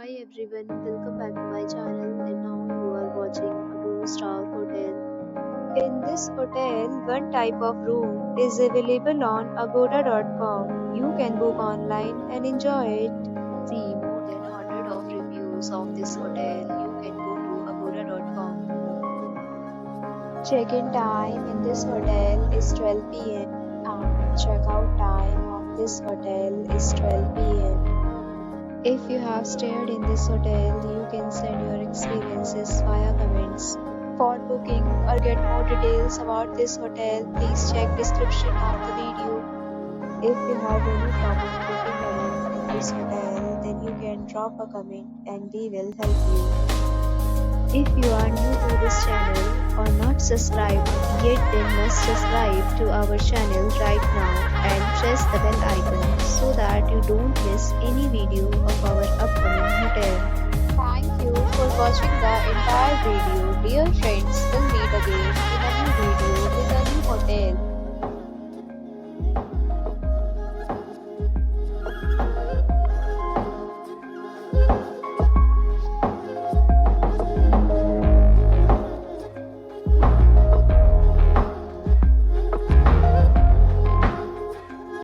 Hi everyone, welcome back to my channel and now you are watching a 2-star hotel. In this hotel, one type of room is available on agoda.com. You can book online and enjoy it. See more than 100 of reviews of this hotel. You can go to agoda.com. Check-in time in this hotel is 12 p.m. and check-out time of this hotel is 12 p.m. If you have stayed in this hotel, you can send your experiences via comments. For booking or get more details about this hotel, please check description of the video. If you have any problem booking a room in this hotel, then you can drop a comment and we will help you. If you are new to this channel or not subscribed yet, then must subscribe to our channel right now and press the bell icon so that you don't miss any video of our upcoming hotel. Thank you for watching the entire video, dear